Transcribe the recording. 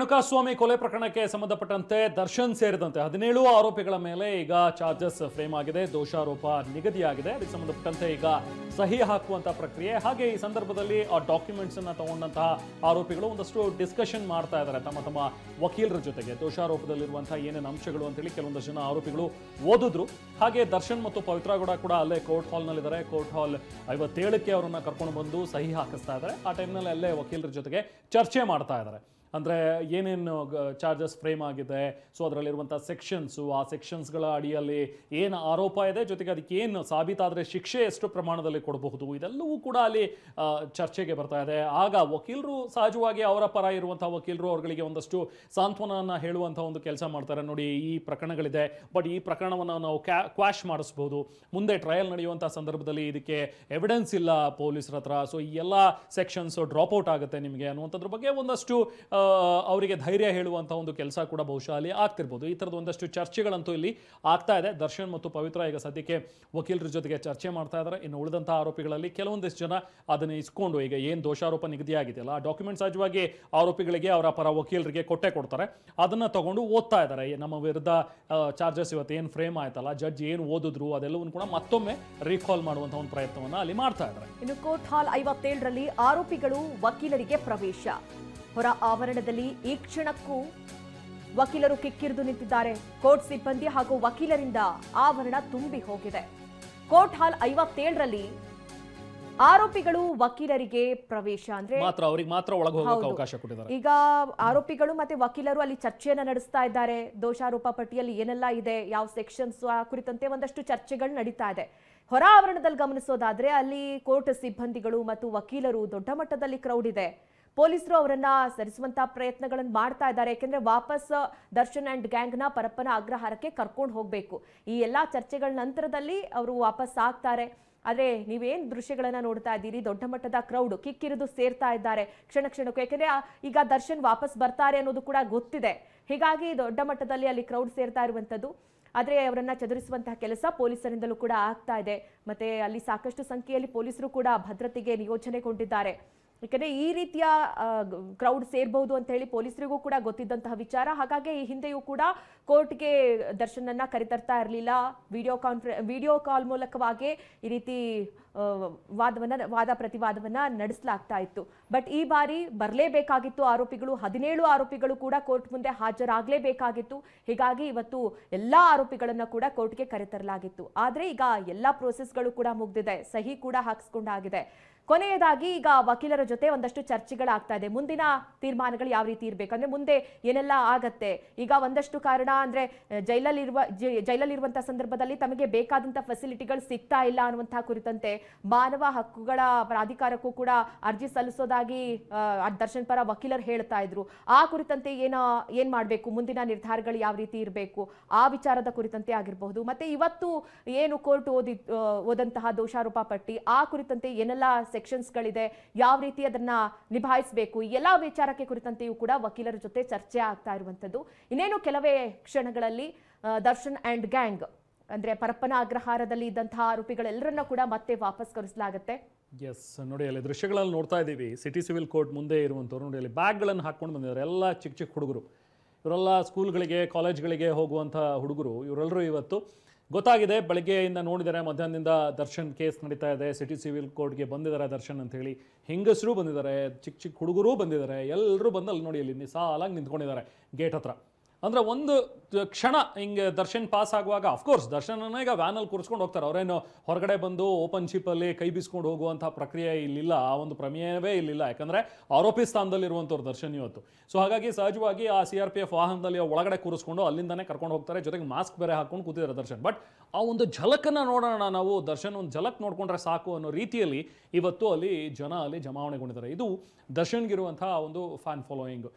ರೇಣುಕಾಸ್ವಾಮಿ ಕೊಲೆ ಪ್ರಕರಣಕ್ಕೆ ಸಂಬಂಧಪಟ್ಟಂತೆ ದರ್ಶನ್ ಸೇರಿದಂತೆ 17 ಆರೋಪಿಗಳ ಮೇಲೆ ಈಗ ಚಾರ್ಜಸ್ ಫ್ರೇಮ್ ಆಗಿದೆ, ದೋಷಾರೋಪ ನಿಗದಿಯಾಗಿದೆ. ಅದಕ್ಕೆ ಸಂಬಂಧಪಟ್ಟಂತೆ ಈಗ ಸಹಿ ಹಾಕುವಂತ ಪ್ರಕ್ರಿಯೆ, ಹಾಗೆ ಈ ಸಂದರ್ಭದಲ್ಲಿ ಆ ಡಾಕ್ಯುಮೆಂಟ್ಸ್ ಅನ್ನ ತಗೊಂಡಂತಹ ಆರೋಪಿಗಳು ಒಂದಷ್ಟು ಡಿಸ್ಕಷನ್ ಮಾಡ್ತಾ ಇದ್ದಾರೆ ತಮ್ಮ ವಕೀಲರ ಜೊತೆಗೆ. ದೋಷಾರೋಪದಲ್ಲಿರುವಂತಹ ಏನೇನು ಅಂಶಗಳು ಅಂತೇಳಿ ಕೆಲವೊಂದಷ್ಟು ಜನ ಆರೋಪಿಗಳು ಓದಿದ್ರು. ಹಾಗೆ ದರ್ಶನ್ ಮತ್ತು ಪವಿತ್ರ ಗೌಡ ಕೂಡ ಅಲ್ಲೇ ಕೋರ್ಟ್ ಹಾಲ್ನಲ್ಲಿದ್ದಾರೆ. ಕೋರ್ಟ್ ಹಾಲ್ 57ಕ್ಕೆ ಅವರನ್ನ ಕರ್ಕೊಂಡು ಬಂದು ಸಹಿ ಹಾಕಿಸ್ತಾ ಇದ್ದಾರೆ. ಆ ಟೈಮ್ನಲ್ಲಿ ಅಲ್ಲೇ ವಕೀಲರ ಜೊತೆಗೆ ಚರ್ಚೆ ಮಾಡ್ತಾ ಇದ್ದಾರೆ. ಅಂದರೆ ಏನೇನು ಚಾರ್ಜಸ್ ಫ್ರೇಮ್ ಆಗಿದೆ, ಸೊ ಅದರಲ್ಲಿರುವಂಥ ಸೆಕ್ಷನ್ಸು, ಆ ಸೆಕ್ಷನ್ಸ್ಗಳ ಅಡಿಯಲ್ಲಿ ಏನು ಆರೋಪ ಇದೆ, ಜೊತೆಗೆ ಅದಕ್ಕೆ ಏನು ಸಾಬೀತಾದರೆ ಶಿಕ್ಷೆ ಎಷ್ಟು ಪ್ರಮಾಣದಲ್ಲಿ ಕೊಡಬಹುದು, ಇದೆಲ್ಲವೂ ಕೂಡ ಅಲ್ಲಿ ಚರ್ಚೆಗೆ ಬರ್ತಾ ಇದೆ. ಆಗ ವಕೀಲರು ಸಹಜವಾಗಿ ಅವರ ಪರ ಇರುವಂಥ ವಕೀಲರು ಅವರುಗಳಿಗೆ ಒಂದಷ್ಟು ಸಾಂತ್ವನವನ್ನು ಹೇಳುವಂಥ ಒಂದು ಕೆಲಸ ಮಾಡ್ತಾರೆ. ನೋಡಿ, ಈ ಪ್ರಕರಣಗಳಿದೆ, ಬಟ್ ಈ ಪ್ರಕರಣವನ್ನು ನಾವು ಕ್ವಾಶ್ ಮಾಡಿಸ್ಬೋದು, ಮುಂದೆ ಟ್ರಯಲ್ ನಡೆಯುವಂಥ ಸಂದರ್ಭದಲ್ಲಿ ಇದಕ್ಕೆ ಎವಿಡೆನ್ಸ್ ಇಲ್ಲ ಪೊಲೀಸರ ಹತ್ರ, ಸೊ ಈ ಎಲ್ಲ ಸೆಕ್ಷನ್ಸು ಡ್ರಾಪ್ ಔಟ್ ಆಗುತ್ತೆ ನಿಮಗೆ ಅನ್ನುವಂಥದ್ರ ಬಗ್ಗೆ ಒಂದಷ್ಟು ಅವರಿಗೆ ಧೈರ್ಯ ಹೇಳುವಂಥ ಒಂದು ಕೆಲಸ ಕೂಡ ಬಹುಶಃ ಅಲ್ಲಿ ಆಗ್ತಿರ್ಬೋದು. ಈ ಥರದ ಒಂದಷ್ಟು ಚರ್ಚೆಗಳಂತೂ ಇಲ್ಲಿ ಆಗ್ತಾ ಇದೆ. ದರ್ಶನ್ ಮತ್ತು ಪವಿತ್ರ ಈಗ ಸದ್ಯಕ್ಕೆ ವಕೀಲರ ಜೊತೆಗೆ ಚರ್ಚೆ ಮಾಡ್ತಾ ಇದ್ದಾರೆ. ಇನ್ನು ಉಳಿದಂಥ ಆರೋಪಿಗಳಲ್ಲಿ ಕೆಲವೊಂದಿಷ್ಟು ಜನ ಅದನ್ನು ಇಸ್ಕೊಂಡು ಈಗ ಏನು ದೋಷಾರೋಪ ನಿಗದಿಯಾಗಿದೆಯಲ್ಲ, ಆ ಡಾಕ್ಯುಮೆಂಟ್ ಸಹಜವಾಗಿ ಆರೋಪಿಗಳಿಗೆ ಅವರ ಪರ ವಕೀಲರಿಗೆ ಕೊಡ್ತಾರೆ. ಅದನ್ನು ತಗೊಂಡು ಓದ್ತಾ ಇದ್ದಾರೆ. ನಮ್ಮ ವಿರುದ್ಧ ಚಾರ್ಜಸ್ ಇವತ್ತು ಏನು ಫ್ರೇಮ್ ಆಯ್ತಲ್ಲ, ಜಡ್ಜ್ ಏನು ಓದಿದ್ರು ಅದೆಲ್ಲವನ್ನು ಕೂಡ ಮತ್ತೊಮ್ಮೆ ರೀಕಾಲ್ ಮಾಡುವಂಥ ಒಂದು ಪ್ರಯತ್ನವನ್ನು ಅಲ್ಲಿ ಮಾಡ್ತಾ ಇದ್ದಾರೆ. ಇನ್ನು ಕೋರ್ಟ್ ಹಾಲ್ 57ರಲ್ಲಿ ಆರೋಪಿಗಳು ವಕೀಲರಿಗೆ ಪ್ರವೇಶ. ಹೊರ ಆವರಣದಲ್ಲಿ ಈ ಕ್ಷಣಕ್ಕೂ ವಕೀಲರು ಕಿಕ್ಕಿರಿದು ನಿಂತಿದ್ದಾರೆ. ಕೋರ್ಟ್ ಸಿಬ್ಬಂದಿ ಹಾಗೂ ವಕೀಲರಿಂದ ಆವರಣ ತುಂಬಿ ಹೋಗಿದೆ. ಕೋರ್ಟ್ ಹಾಲ್ 57ರಲ್ಲಿ ಆರೋಪಿಗಳು ವಕೀಲರಿಗೆ ಪ್ರವೇಶ ಅಂದ್ರೆ ಅವರಿಗೆ ಮಾತ್ರ ಒಳಗೆ ಹೋಗಕ್ಕೆ ಅವಕಾಶ ಕೊಟ್ಟಿದ್ದಾರೆ. ಈಗ ಆರೋಪಿಗಳು ಮತ್ತೆ ವಕೀಲರು ಅಲ್ಲಿ ಚರ್ಚೆಯನ್ನ ನಡೆಸ್ತಾ ಇದ್ದಾರೆ. ದೋಷಾರೋಪ ಪಟ್ಟಿಯಲ್ಲಿ ಏನೆಲ್ಲ ಇದೆ, ಯಾವ ಸೆಕ್ಷನ್ಸ್ ಕುರಿತಂತೆ ಒಂದಷ್ಟು ಚರ್ಚೆಗಳು ನಡೀತಾ ಇದೆ. ಹೊರ ಆವರಣದಲ್ಲಿ ಗಮನಿಸೋದಾದ್ರೆ ಅಲ್ಲಿ ಕೋರ್ಟ್ ಸಿಬ್ಬಂದಿಗಳು ಮತ್ತು ವಕೀಲರು ದೊಡ್ಡ ಮಟ್ಟದಲ್ಲಿ ಕ್ರೌಡ್ ಇದೆ. ಪೊಲೀಸರು ಅವರನ್ನ ಸರಿಸುವಂತ ಪ್ರಯತ್ನಗಳನ್ನು ಮಾಡ್ತಾ ಇದ್ದಾರೆ. ಯಾಕೆಂದ್ರೆ ವಾಪಸ್ ದರ್ಶನ್ ಅಂಡ್ ಗ್ಯಾಂಗ್ನ ಪರಪ್ಪನ ಅಗ್ರಹಾರಕ್ಕೆ ಕರ್ಕೊಂಡು ಹೋಗಬೇಕು. ಈ ಎಲ್ಲಾ ಚರ್ಚೆಗಳ ನಂತರದಲ್ಲಿ ಅವರು ವಾಪಸ್ ಆಗ್ತಾರೆ. ಆದ್ರೆ ನೀವೇನ್ ದೃಶ್ಯಗಳನ್ನ ನೋಡ್ತಾ ಇದ್ದೀರಿ, ದೊಡ್ಡ ಮಟ್ಟದ ಕ್ರೌಡ್ ಕಿಕ್ಕಿರಿದು ಸೇರ್ತಾ ಇದ್ದಾರೆ ಕ್ಷಣಕ್ಕೂ. ಯಾಕೆಂದ್ರೆ ಈಗ ದರ್ಶನ್ ವಾಪಸ್ ಬರ್ತಾರೆ ಅನ್ನೋದು ಕೂಡ ಗೊತ್ತಿದೆ. ಹೀಗಾಗಿ ದೊಡ್ಡ ಮಟ್ಟದಲ್ಲಿ ಅಲ್ಲಿ ಕ್ರೌಡ್ ಸೇರ್ತಾ ಇರುವಂತದ್ದು. ಆದರೆ ಅವರನ್ನ ಚದುರಿಸುವಂತಹ ಕೆಲಸ ಪೊಲೀಸರಿಂದಲೂ ಕೂಡ ಆಗ್ತಾ ಇದೆ. ಮತ್ತೆ ಅಲ್ಲಿ ಸಾಕಷ್ಟು ಸಂಖ್ಯೆಯಲ್ಲಿ ಪೊಲೀಸರು ಕೂಡ ಭದ್ರತೆಗೆ ನಿಯೋಜನೆಗೊಂಡಿದ್ದಾರೆ. ಯಾಕಂದ್ರೆ ಈ ರೀತಿಯ ಕ್ರೌಡ್ ಸೇರ್ಬಹುದು ಅಂತ ಹೇಳಿ ಪೊಲೀಸರಿಗೂ ಕೂಡ ಗೊತ್ತಿದ್ದಂತಹ ವಿಚಾರ. ಹಾಗಾಗಿ ಈ ಹಿಂದೆಯೂ ಕೂಡ ಕೋರ್ಟ್ಗೆ ದರ್ಶನನ್ನ ಕರೆತರ್ತಾ ಇರಲಿಲ್ಲ. ವಿಡಿಯೋ ಕಾಲ್ ಮೂಲಕವಾಗಿ ಈ ರೀತಿ ವಾದ ಪ್ರತಿವಾದವನ್ನ ನಡೆಸಲಾಗ್ತಾ ಇತ್ತು. ಬಟ್ ಈ ಬಾರಿ ಬರಲೇಬೇಕಾಗಿತ್ತು ಆರೋಪಿಗಳು. 17 ಆರೋಪಿಗಳು ಕೂಡ ಕೋರ್ಟ್ ಮುಂದೆ ಹಾಜರಾಗಲೇಬೇಕಾಗಿತ್ತು. ಹೀಗಾಗಿ ಇವತ್ತು ಎಲ್ಲಾ ಆರೋಪಿಗಳನ್ನ ಕೂಡ ಕೋರ್ಟ್ಗೆ ಕರೆತರಲಾಗಿತ್ತು. ಆದ್ರೆ ಈಗ ಎಲ್ಲಾ ಪ್ರೋಸೆಸ್ಗಳು ಕೂಡ ಮುಗ್ದಿದೆ, ಸಹಿ ಕೂಡ ಹಾಕಿಸ್ಕೊಂಡಾಗಿದೆ. ಕೊನೆಯದಾಗಿ ಈಗ ವಕೀಲರ ಜೊತೆ ಒಂದಷ್ಟು ಚರ್ಚೆಗಳಾಗ್ತಾ ಇದೆ. ಮುಂದಿನ ತೀರ್ಮಾನಗಳು ಯಾವ ರೀತಿ ಇರಬೇಕಂದ್ರೆ ಮುಂದೆ ಏನೆಲ್ಲ ಆಗತ್ತೆ. ಈಗ ಒಂದಷ್ಟು ಕಾರಣ ಅಂದ್ರೆ ಜೈಲಲ್ಲಿರುವಂತಹ ಸಂದರ್ಭದಲ್ಲಿ ತಮಗೆ ಬೇಕಾದಂತಹ ಫೆಸಿಲಿಟಿಗಳು ಸಿಗ್ತಾ ಇಲ್ಲ ಅನ್ನುವಂತಹ ಕುರಿತಂತೆ ಮಾನವ ಹಕ್ಕುಗಳ ಪ್ರಾಧಿಕಾರಕ್ಕೂ ಕೂಡ ಅರ್ಜಿ ಸಲ್ಲಿಸೋದಾಗಿ ದರ್ಶನ್ ಪರ ವಕೀಲರು ಹೇಳ್ತಾ ಇದ್ರು. ಆ ಕುರಿತಂತೆ ಏನ್ ಮಾಡಬೇಕು, ಮುಂದಿನ ನಿರ್ಧಾರಗಳು ಯಾವ ರೀತಿ ಇರಬೇಕು, ಆ ವಿಚಾರದ ಕುರಿತಂತೆ ಆಗಿರಬಹುದು. ಮತ್ತೆ ಇವತ್ತು ಏನು ಕೋರ್ಟ್ ಓದಂತಹ ದೋಷಾರೋಪ ಪಟ್ಟಿ, ಆ ಕುರಿತಂತೆ ಏನೆಲ್ಲ ಸೆಕ್ಷನ್ಸ್ಗಳಿದೆ, ಯಾವ ರೀತಿ ಅದನ್ನ ನಿಭಾಯಿಸಬೇಕು, ಎಲ್ಲಾ ವಿಚಾರಕ್ಕೆ ಕುರಿತಂತೆಯೂ ಕೂಡ ವಕೀಲರ ಜೊತೆ ಚರ್ಚೆ ಆಗ್ತಾ ಇರುವಂತದ್ದು. ಇನ್ನೇನು ಕೆಲವೇ ಕ್ಷಣಗಳಲ್ಲಿ ದರ್ಶನ್ ಅಂಡ್ ಗ್ಯಾಂಗ್ ಅಂದ್ರೆ ಪರಪ್ಪನ ಅಗ್ರಹಾರದಲ್ಲಿ ಇದ್ದಂತಹ ಆರೋಪಿಗಳೆಲ್ಲರನ್ನ ಕೂಡ ಮತ್ತೆ ವಾಪಸ್ ಕರೆಸಲಾಗುತ್ತೆ. ಎಸ್, ನೋಡಿ ಅಲ್ಲಿ ದೃಶ್ಯಗಳಲ್ಲಿ ನೋಡ್ತಾ ಇದ್ದೀವಿ. ಸಿಟಿ ಸಿವಿಲ್ ಕೋರ್ಟ್ ಮುಂದೆ ಇರುವಂಥವ್ರು ನೋಡಿ, ಅಲ್ಲಿ ಬ್ಯಾಗ್ಗಳನ್ನು ಹಾಕ್ಕೊಂಡು ಬಂದಿದ್ದಾರೆ. ಎಲ್ಲ ಚಿಕ್ಕ ಹುಡುಗರು, ಇವರೆಲ್ಲ ಸ್ಕೂಲ್ಗಳಿಗೆ ಕಾಲೇಜ್ಗಳಿಗೆ ಹೋಗುವಂಥ ಹುಡುಗರು. ಇವರೆಲ್ಲರೂ ಇವತ್ತು ಗೊತ್ತಾಗಿದೆ, ಬೆಳಗ್ಗೆಯಿಂದ ನೋಡಿದ್ದಾರೆ, ಮಧ್ಯಾಹ್ನದಿಂದ ದರ್ಶನ್ ಕೇಸ್ ನಡೀತಾ ಇದೆ, ಸಿಟಿ ಸಿವಿಲ್ ಕೋರ್ಟ್ಗೆ ಬಂದಿದ್ದಾರೆ ದರ್ಶನ್ ಅಂತ ಹೇಳಿ. ಹೆಂಗಸರು ಬಂದಿದ್ದಾರೆ, ಚಿಕ್ಕ ಹುಡುಗರು ಬಂದಿದ್ದಾರೆ, ಎಲ್ಲರೂ ಬಂದು ಅಲ್ಲಿ ನೋಡಿ ಅಲ್ಲಿ ಸಾಲಾಗಿ ನಿಂತ್ಕೊಂಡಿದ್ದಾರೆ ಗೇಟ್ ಹತ್ರ. ಅಂದರೆ ಒಂದು ಕ್ಷಣ ಹಿಂಗೆ ದರ್ಶನ್ ಪಾಸ್ ಆಗುವಾಗ ಅಫ್ಕೋರ್ಸ್ ದರ್ಶನನ್ನ ಈಗ ವ್ಯಾನಲ್ಲಿ ಕೂರಿಸ್ಕೊಂಡು ಹೋಗ್ತಾರೆ. ಅವರೇನು ಹೊರಗಡೆ ಬಂದು ಓಪನ್ ಶಿಪ್ಪಲ್ಲಿ ಕೈ ಬೀಸ್ಕೊಂಡು ಹೋಗುವಂಥ ಪ್ರಕ್ರಿಯೆ ಇಲ್ಲಿಲ್ಲ, ಆ ಒಂದು ಪ್ರಮೇಯವೇ ಇಲ್ಲಿಲ್ಲ. ಯಾಕಂದರೆ ಆರೋಪಿ ಸ್ಥಾನದಲ್ಲಿರುವಂಥವ್ರು ದರ್ಶನ್ ಇವತ್ತು. ಸೊ ಹಾಗಾಗಿ ಸಹಜವಾಗಿ ಆ CRPF ವಾಹನದಲ್ಲಿ ಒಳಗಡೆ ಕೂರಿಸ್ಕೊಂಡು ಅಲ್ಲಿಂದನೇ ಕರ್ಕೊಂಡು ಹೋಗ್ತಾರೆ. ಜೊತೆಗೆ ಮಾಸ್ಕ್ ಬೇರೆ ಹಾಕೊಂಡು ಕೂತಿದ್ದಾರೆ ದರ್ಶನ್. ಬಟ್ ಆ ಒಂದು ಝಲಕನ್ನು ನೋಡೋಣ ನಾವು, ದರ್ಶನ್ ಒಂದು ಝಲಕ್ ನೋಡ್ಕೊಂಡ್ರೆ ಸಾಕು ಅನ್ನೋ ರೀತಿಯಲ್ಲಿ ಇವತ್ತು ಅಲ್ಲಿ ಜನ ಅಲ್ಲಿ ಜಮಾವಣೆಗೊಂಡಿದ್ದಾರೆ. ಇದು ದರ್ಶನ್ಗಿರುವಂಥ ಒಂದು ಫ್ಯಾನ್ ಫಾಲೋಯಿಂಗ್.